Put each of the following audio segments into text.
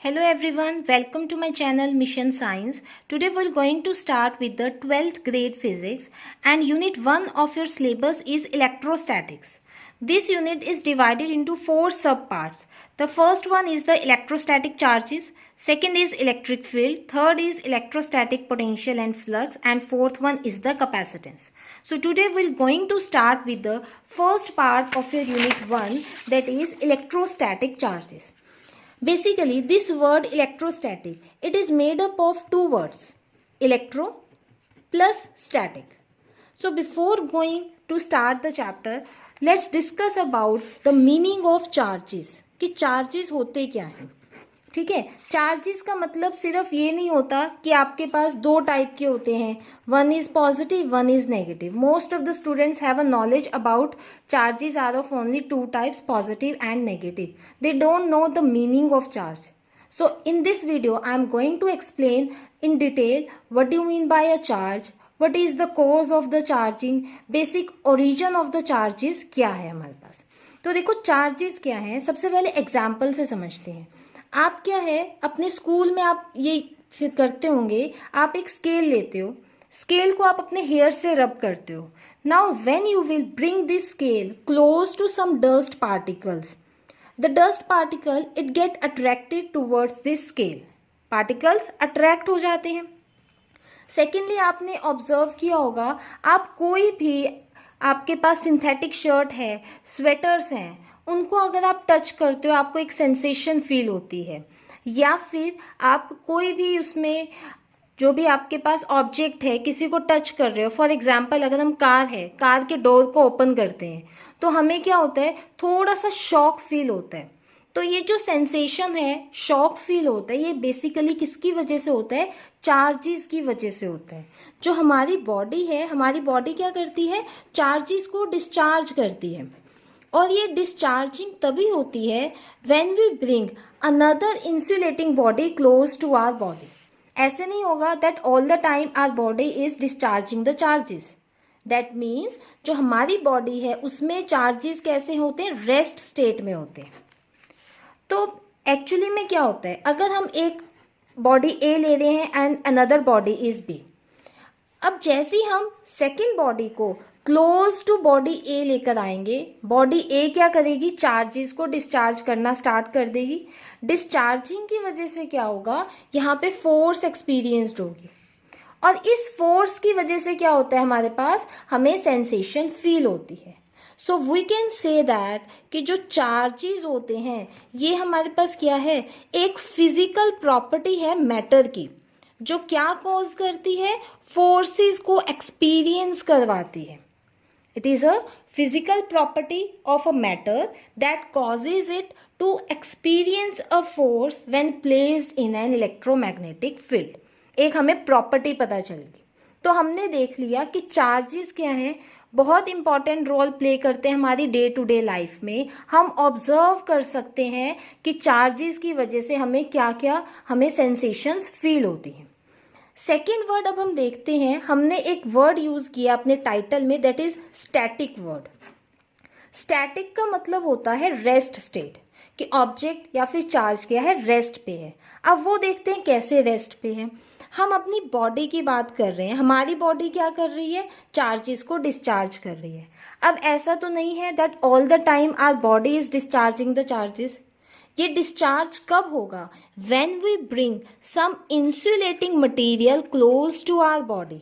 Hello everyone, welcome to my channel Mission Science. Today we're going to start with the 12th grade physics and unit 1 of your syllabus is electrostatics. This unit is divided into 4 subparts. The first one is the electrostatic charges, second is electric field, third is electrostatic potential and flux, and fourth one is the capacitance. So today we're going to start with the first part of your unit 1, that is electrostatic charges. Basically, this word electrostatic, it is made up of two words, electro plus static. So before going to start the chapter, let's discuss about the meaning of charges. कि charges होते क्या हैं. ठीक है, charges का मतलब सिर्फ ये नहीं होता कि आपके पास दो टाइप के होते हैं, one is positive one is negative. Most of the students have a knowledge about charges are of only two types, positive and negative. They don't know the meaning of charge. So in this video I am going to explain in detail what do you mean by a charge, what is the cause of the charging, basic origin of the charges क्या है हमारे पास. तो देखो charges क्या है, सबसे पहले example से समझते हैं. आप क्या है अपने स्कूल में आप ये करते होंगे, आप एक स्केल लेते हो, स्केल को आप अपने हेयर से रब करते हो. Now when you will bring this scale close to some dust particles, the dust particle it get attracted towards this scale. particles attract हो जाते हैं. सेकेंडली आपने ऑब्जर्व किया होगा, आप कोई भी आपके पास सिंथेटिक शर्ट है, स्वेटर्स हैं, उनको अगर आप टच करते हो आपको एक सेंसेशन फील होती है. या फिर आप कोई भी उसमें जो भी आपके पास ऑब्जेक्ट है किसी को टच कर रहे हो, फॉर एग्जाम्पल अगर हम कार है, कार के डोर को ओपन करते हैं तो हमें क्या होता है, थोड़ा सा शॉक फील होता है. तो ये जो सेंसेशन है, शॉक फील होता है, ये बेसिकली किसकी वजह से होता है, चार्जेस की वजह से होता है. जो हमारी बॉडी है, हमारी बॉडी क्या करती है, चार्जेस को डिस्चार्ज करती है. और ये डिस्चार्जिंग तभी होती है when we bring another insulating body close to our body. ऐसे नहीं होगा that all the time our body is discharging the charges. That means जो हमारी बॉडी है उसमें चार्जेस कैसे होते हैं, रेस्ट स्टेट में होते हैं. तो एक्चुअली में क्या होता है, अगर हम एक बॉडी ए ले रहे हैं and another body is B, अब जैसे ही हम सेकेंड बॉडी को क्लोज टू बॉडी ए लेकर आएंगे, बॉडी ए क्या करेगी, चार्जेस को डिस्चार्ज करना स्टार्ट कर देगी. डिस्चार्जिंग की वजह से क्या होगा, यहाँ पे फोर्स एक्सपीरियंस्ड होगी और इस फोर्स की वजह से क्या होता है, हमारे पास हमें सेंसेशन फील होती है. So we can say that कि जो चार्जेस होते हैं ये हमारे पास क्या है, एक फिजिकल प्रॉपर्टी है मैटर की, जो क्या कॉज करती है, फोर्सेस को एक्सपीरियंस करवाती है. It is a physical property of a matter that causes it to experience a force when placed in an electromagnetic field. एक हमें प्रॉपर्टी पता चल गई. तो हमने देख लिया कि चार्जेस क्या हैं, बहुत इंपॉर्टेंट रोल प्ले करते हैं हमारी डे टू डे लाइफ में. हम ऑब्जर्व कर सकते हैं कि चार्जेस की वजह से हमें क्या क्या हमें सेंसेशंस फील होती हैं. सेकेंड वर्ड अब हम देखते हैं, हमने एक वर्ड यूज किया अपने टाइटल में, that is static word. Static का मतलब होता है रेस्ट स्टेट, कि ऑब्जेक्ट या फिर चार्ज क्या है, रेस्ट पे है. अब वो देखते हैं कैसे रेस्ट पे है. हम अपनी बॉडी की बात कर रहे हैं, हमारी बॉडी क्या कर रही है, चार्जेस को डिस्चार्ज कर रही है. अब ऐसा तो नहीं है that all the time our body is discharging the charges. ये डिस्चार्ज कब होगा, when we bring some insulating material close to our body.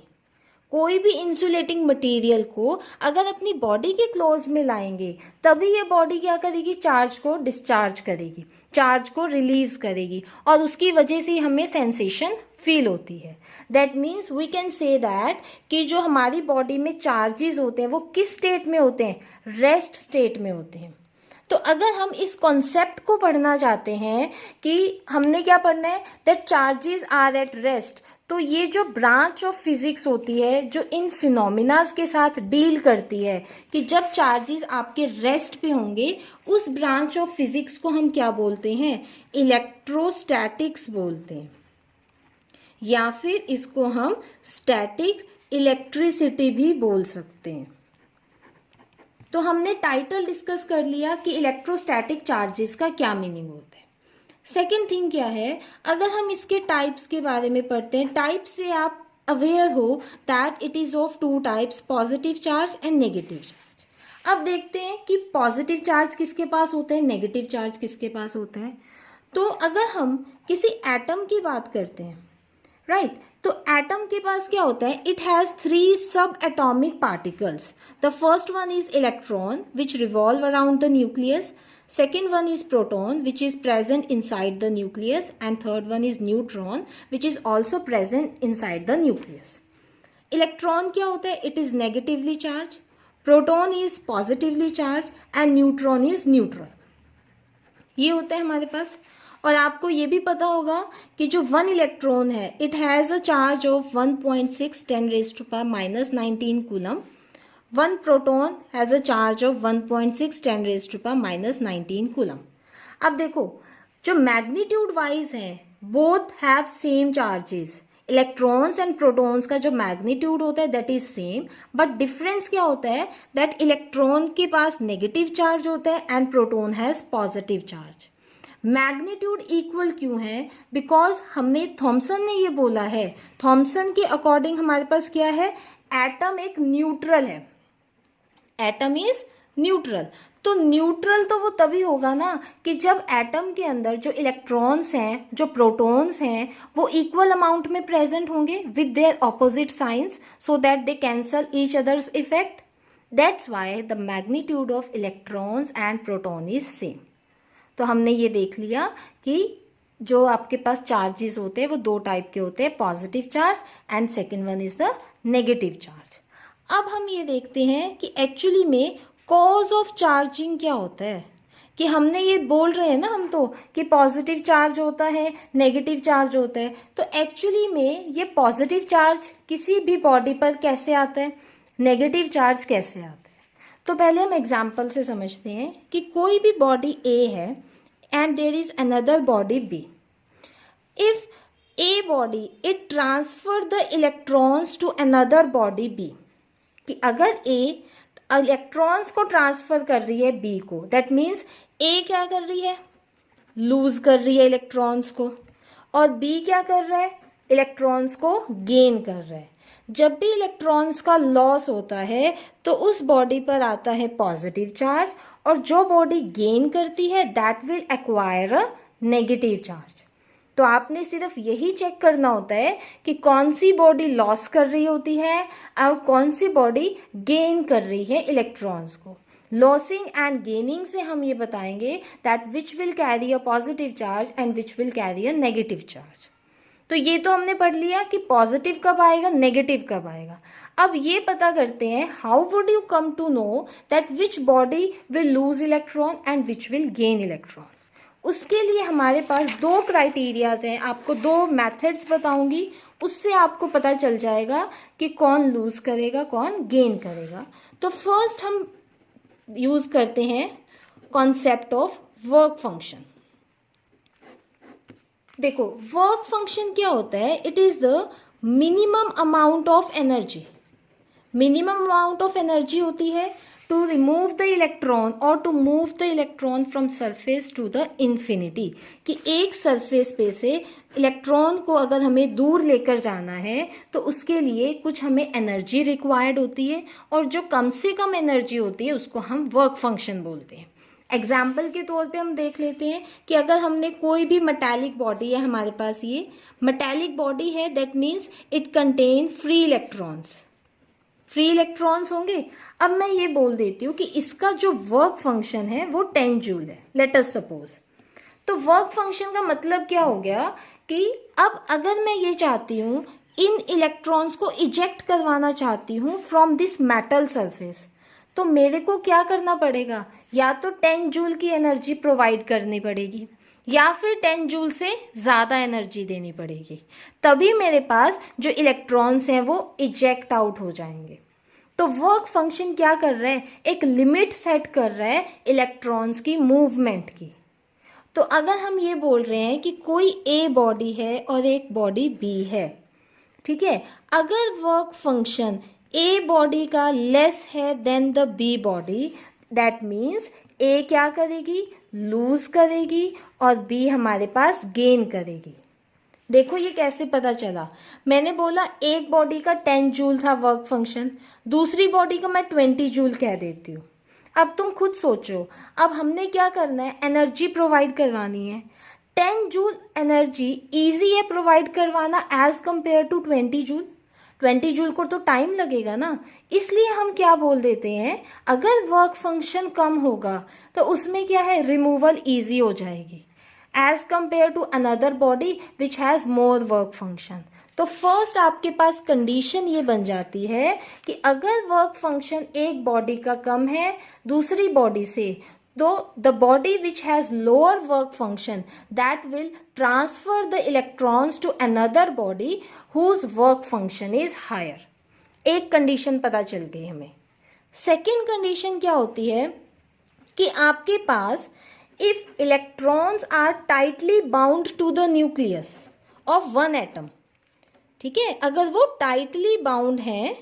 कोई भी इंसुलेटिंग मटेरियल को अगर अपनी बॉडी के क्लोज में लाएंगे तभी ये बॉडी क्या करेगी, चार्ज को डिस्चार्ज करेगी, चार्ज को रिलीज करेगी और उसकी वजह से हमें सेंसेशन फील होती है. That means we can say that कि जो हमारी बॉडी में चार्जेस होते हैं वो किस स्टेट में होते हैं, रेस्ट स्टेट में होते हैं. तो अगर हम इस कॉन्सेप्ट को पढ़ना चाहते हैं कि हमने क्या पढ़ना है, that charges are at rest, तो ये जो ब्रांच ऑफ फिजिक्स होती है जो इन फिनोमिनास के साथ डील करती है कि जब चार्जेस आपके रेस्ट पे होंगे, उस ब्रांच ऑफ फिजिक्स को हम क्या बोलते हैं, इलेक्ट्रोस्टैटिक्स बोलते हैं, या फिर इसको हम स्टैटिक इलेक्ट्रिसिटी भी बोल सकते हैं. तो हमने टाइटल डिस्कस कर लिया कि इलेक्ट्रोस्टैटिक चार्जेस का क्या मीनिंग होता है. सेकेंड थिंग क्या है, अगर हम इसके टाइप्स के बारे में पढ़ते हैं, टाइप से आप अवेयर हो that it is of to types, positive charge and negative charge. अब देखते हैं कि पॉजिटिव चार्ज किसके पास होते हैं, नेगेटिव चार्ज किसके पास होता है। तो अगर हम किसी एटम की बात करते हैं, राइट, तो एटम के पास क्या होता है, इट हैज़ 3 सब atomic particles. The first one is electron which revolve around the nucleus, second one is proton which is present inside the nucleus, and third one is neutron which is also present inside the nucleus. Electron क्या होता है, it is negatively charged, proton is positively charged and neutron is neutral. ये होता है हमारे पास। और आपको ये भी पता होगा कि जो 1 इलेक्ट्रॉन है it has a charge of 1.6 10⁻⁻19 coulomb. 1 proton has a charge of 1.6 10⁻⁻19 coulomb. अब देखो जो मैग्नीट्यूड वाइज हैं both have same charges, electrons and protons का जो मैग्नीट्यूड होता है that is same, but difference क्या होता है दैट इलेक्ट्रॉन के पास नेगेटिव चार्ज होता है and proton has positive charge. Magnitude equal क्यों है, बिकॉज हमें थॉमसन ने ये बोला है, थॉमसन के अकॉर्डिंग हमारे पास क्या है, एटम एक न्यूट्रल है, एटम इज न्यूट्रल. तो न्यूट्रल तो वो तभी होगा ना कि जब एटम के अंदर जो इलेक्ट्रॉन्स हैं, जो प्रोटॉन्स हैं, वो इक्वल अमाउंट में प्रेजेंट होंगे with their opposite science so that they cancel each others effect. That's why the magnitude of electrons and proton is same. तो हमने ये देख लिया कि जो आपके पास चार्जेस होते हैं वो 2 टाइप के होते हैं, positive charge and second one is the negative charge. अब हम ये देखते हैं कि एक्चुअली में कॉज ऑफ चार्जिंग क्या होता है. कि हमने ये बोल रहे हैं ना हम तो कि पॉजिटिव चार्ज होता है, नेगेटिव चार्ज होता है, तो एक्चुअली में ये पॉजिटिव चार्ज किसी भी बॉडी पर कैसे आता है, नेगेटिव चार्ज कैसे आता है. तो पहले हम एग्जाम्पल से समझते हैं कि कोई भी बॉडी ए है and there is another body B. If A body it transfer the electrons to another body B, कि अगर ए इलेक्ट्रॉन्स को ट्रांसफर कर रही है बी को, दैट मीन्स ए क्या कर रही है, लूज कर रही है इलेक्ट्रॉन्स को, और बी क्या कर रहा है, इलेक्ट्रॉन्स को गेन कर रहा है. जब भी इलेक्ट्रॉन्स का लॉस होता है तो उस बॉडी पर आता है पॉजिटिव चार्ज, और जो बॉडी गेन करती है that will acquire a negative charge. तो आपने सिर्फ यही चेक करना होता है कि कौन सी बॉडी लॉस कर रही होती है और कौन सी बॉडी गेन कर रही है इलेक्ट्रॉन्स को. लॉसिंग एंड गेनिंग से हम ये बताएंगे that which will carry a positive charge and which will carry a negative charge. तो ये तो हमने पढ़ लिया कि पॉजिटिव कब आएगा, नेगेटिव कब आएगा. अब ये पता करते हैं how would you come to know that which body will lose electron and which will gain electron. उसके लिए हमारे पास 2 क्राइटेरियाज हैं, आपको 2 मेथड्स बताऊंगी, उससे आपको पता चल जाएगा कि कौन लूज करेगा कौन गेन करेगा. तो फर्स्ट हम यूज करते हैं कॉन्सेप्ट ऑफ वर्क फंक्शन. देखो वर्क फंक्शन क्या होता है, it is the minimum amount of energy. Minimum amount of energy होती है to remove the electron or to move the electron from surface to the infinity. कि एक surface पे से इलेक्ट्रॉन को अगर हमें दूर लेकर जाना है तो उसके लिए कुछ हमें एनर्जी रिक्वायर्ड होती है, और जो कम से कम एनर्जी होती है उसको हम वर्क फंक्शन बोलते हैं. एग्जाम्पल के तौर पे हम देख लेते हैं कि अगर हमने कोई भी मेटालिक बॉडी है, हमारे पास ये मेटालिक बॉडी है, that means it contain free electrons, free electrons होंगे. अब मैं ये बोल देती हूँ कि इसका जो वर्क फंक्शन है वो 10 जूल है, लेट अस सपोज. तो वर्क फंक्शन का मतलब क्या हो गया कि अब अगर मैं ये चाहती हूँ इन इलेक्ट्रॉन्स को इजेक्ट करवाना चाहती हूँ फ्रॉम दिस मेटल सरफेस, तो मेरे को क्या करना पड़ेगा, या तो 10 जूल की एनर्जी प्रोवाइड करनी पड़ेगी या फिर 10 जूल से ज़्यादा एनर्जी देनी पड़ेगी, तभी मेरे पास जो इलेक्ट्रॉन्स हैं वो इजेक्ट आउट हो जाएंगे. तो वर्क फंक्शन क्या कर रहा है, एक लिमिट सेट कर रहा है इलेक्ट्रॉन्स की मूवमेंट की. तो अगर हम ये बोल रहे हैं कि कोई ए बॉडी है और एक बॉडी बी है, ठीक है, अगर वर्क फंक्शन ए बॉडी का लेस है then the be body, that means a क्या करेगी, लूज करेगी और बी हमारे पास गेन करेगी। देखो ये कैसे पता चला, मैंने बोला एक बॉडी का 10 जूल था वर्क फंक्शन, दूसरी बॉडी का मैं 20 जूल कह देती हूँ। अब तुम खुद सोचो, अब हमने क्या करना है, एनर्जी प्रोवाइड करवानी है। 10 जूल एनर्जी इजी है प्रोवाइड करवाना as compare to 20 joule. 20 joule को तो टाइम लगेगा ना, इसलिए हम क्या बोल देते हैं, अगर वर्क फंक्शन कम होगा तो उसमें क्या है, रिमूवल ईजी हो जाएगी as compare to another body which has more work function. तो फर्स्ट आपके पास कंडीशन ये बन जाती है कि अगर वर्क फंक्शन एक बॉडी का कम है दूसरी बॉडी से, तो the body which has lower work function that will transfer the electrons to another body whose work function is higher। एक कंडीशन पता चल गई हमें। सेकेंड कंडीशन क्या होती है कि आपके पास if electrons are tightly bound to the nucleus of one atom, ठीक है, अगर वो टाइटली बाउंड है,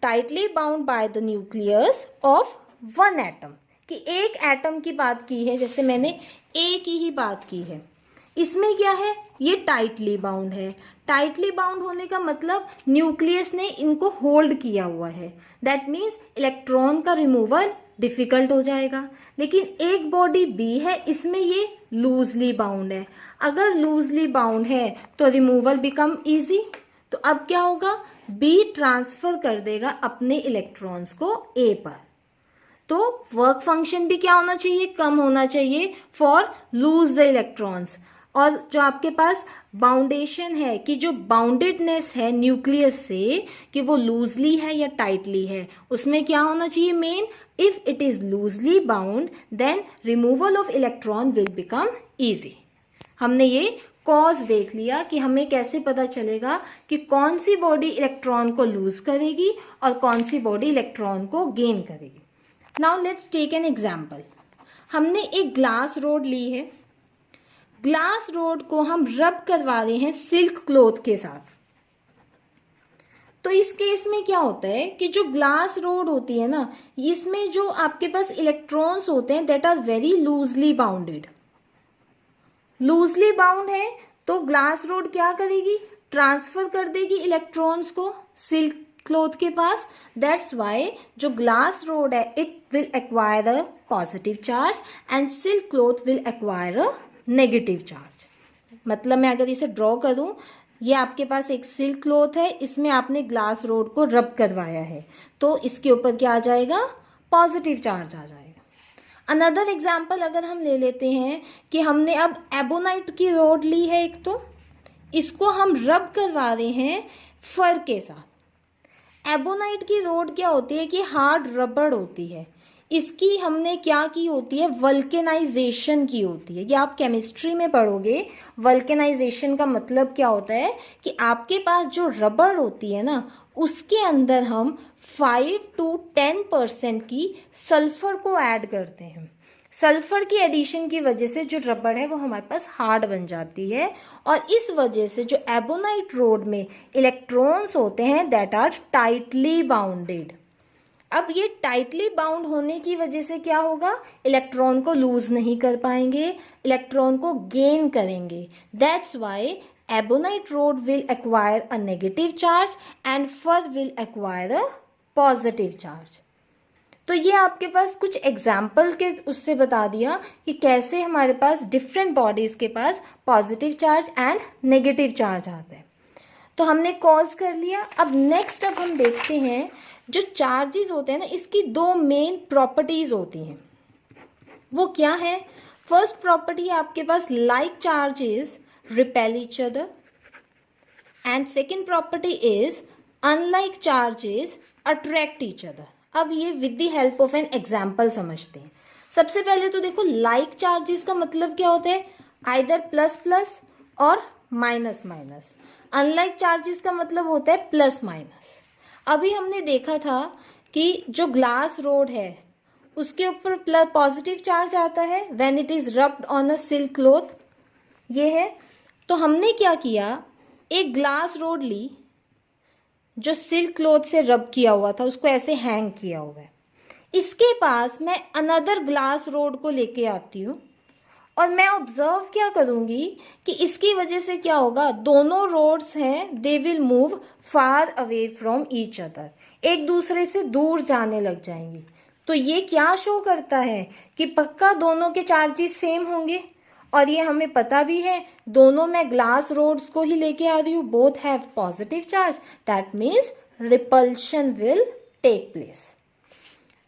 tightly bound by the nucleus of one atom, कि एक एटम की बात की है, जैसे मैंने ए की ही बात की है, इसमें क्या है, ये टाइटली बाउंड है। टाइटली बाउंड होने का मतलब न्यूक्लियस ने इनको होल्ड किया हुआ है, दैट मीन्स इलेक्ट्रॉन का रिमूवल डिफिकल्ट हो जाएगा। लेकिन एक बॉडी बी है, इसमें ये लूजली बाउंड है, अगर लूजली बाउंड है तो रिमूवल बिकम इजी। तो अब क्या होगा, बी ट्रांसफर कर देगा अपने इलेक्ट्रॉन्स को ए पर, तो वर्क फंक्शन भी क्या होना चाहिए, कम होना चाहिए फॉर लूज द इलेक्ट्रॉन्स। और जो आपके पास बाउंडेशन है कि जो बाउंडेडनेस है न्यूक्लियस से कि वो लूजली है या टाइटली है, उसमें क्या होना चाहिए main, if it is loosely bound then removal of electron will become easy. हमने ये कॉज देख लिया कि हमें कैसे पता चलेगा कि कौन सी बॉडी इलेक्ट्रॉन को लूज करेगी और कौन सी बॉडी इलेक्ट्रॉन को गेन करेगी। Now let's take an example. हमने एक ग्लास रोड ली है, ग्लास रोड को हम रब करवा रहे हैं सिल्क क्लॉथ के साथ। तो इस केस में क्या होता है कि जो ग्लास रोड होती है ना, इसमें जो आपके पास इलेक्ट्रॉन्स होते हैं that are very loosely bounded. Loosely bound है तो ग्लास रोड क्या करेगी, ट्रांसफर कर देगी इलेक्ट्रॉन्स को सिल्क क्लॉथ के पास। दैट्स वाई जो ग्लास रोड है it will acquire a positive charge and silk cloth will acquire a negative charge. मतलब मैं अगर इसे ड्रॉ करूं, ये आपके पास एक सिल्क क्लॉथ है, इसमें आपने ग्लास रोड को रब करवाया है, तो इसके ऊपर क्या आ जाएगा, पॉजिटिव चार्ज आ जाएगा। अनदर एग्जाम्पल अगर हम ले लेते हैं कि हमने अब एबोनाइट की रोड ली है एक, तो इसको हम रब करवा रहे हैं फर के साथ। एबोनाइट की रोड क्या होती है कि हार्ड रबड़ होती है, इसकी हमने क्या की होती है, वल्केनाइजेशन की होती है। ये आप केमिस्ट्री में पढ़ोगे, वल्केनाइजेशन का मतलब क्या होता है कि आपके पास जो रबड़ होती है ना, उसके अंदर हम 5 to 10% की सल्फर को ऐड करते हैं। सल्फर की एडिशन की वजह से जो रबड़ है वो हमारे पास हार्ड बन जाती है, और इस वजह से जो एबोनाइट रोड में इलेक्ट्रॉन्स होते हैं दैट आर टाइटली बाउंडेड। अब ये टाइटली बाउंड होने की वजह से क्या होगा, इलेक्ट्रॉन को लूज नहीं कर पाएंगे, इलेक्ट्रॉन को गेन करेंगे। That's why ebonite rod will acquire a negative charge and fur will acquire a positive charge. तो ये आपके पास कुछ एग्जाम्पल के उससे बता दिया कि कैसे हमारे पास डिफरेंट बॉडीज के पास positive charge and negative charge आता है। तो हमने कॉज कर लिया। अब नेक्स्ट अब हम देखते हैं जो चार्जेस होते हैं ना, इसकी दो मेन प्रॉपर्टीज होती हैं। वो क्या है, फर्स्ट प्रॉपर्टी आपके पास like charges repel each other, and second property is unlike charges attract each other. अब ये with the help of an example समझते हैं। सबसे पहले तो देखो लाइक चार्जेस का मतलब क्या होता है, आइदर प्लस प्लस और माइनस माइनस। अनलाइक चार्जेस का मतलब होता है प्लस माइनस। अभी हमने देखा था कि जो ग्लास रोड है उसके ऊपर पॉजिटिव चार्ज आता है when it is rubbed on a silk cloth, ये है। तो हमने क्या किया, एक ग्लास रोड ली जो सिल्क क्लॉथ से रब किया हुआ था, उसको ऐसे हैंग किया हुआ है। इसके पास मैं अनदर ग्लास रोड को लेके आती हूँ और मैं ऑब्जर्व क्या करूँगी कि इसकी वजह से क्या होगा, दोनों रोड्स हैं they will move far away from each other, एक दूसरे से दूर जाने लग जाएंगी। तो ये क्या शो करता है कि पक्का दोनों के चार्जेस सेम होंगे, और ये हमें पता भी है दोनों मैं ग्लास रोड्स को ही लेके आ रही हूँ, both have positive charge, that means repulsion will take place.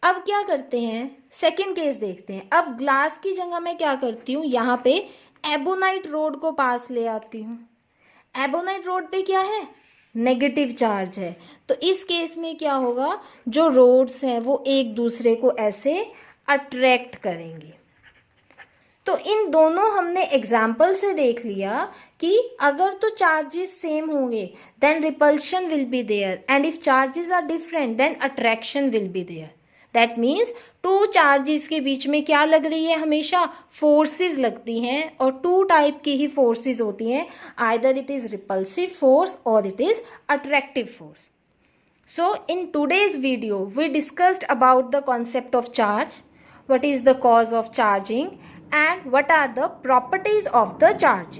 अब क्या करते हैं, सेकंड केस देखते हैं। अब ग्लास की जगह मैं क्या करती हूँ, यहाँ पे एबोनाइट रोड को पास ले आती हूँ। एबोनाइट रोड पे क्या है, नेगेटिव चार्ज है, तो इस केस में क्या होगा, जो रोड्स हैं वो एक दूसरे को ऐसे अट्रैक्ट करेंगे। तो इन दोनों हमने एग्जाम्पल से देख लिया कि अगर तो चार्जेस सेम होंगे then repulsion will be there, and if charges are different then attraction will be there. That means two charges के बीच में क्या लग रही है, हमेशा फोर्सेस लगती हैं, और टू टाइप की ही फोर्सेस होती हैं, either it is repulsive force और it is attractive force. So in today's video we discussed about the concept of charge, what is the cause of charging and what are the properties of the charge.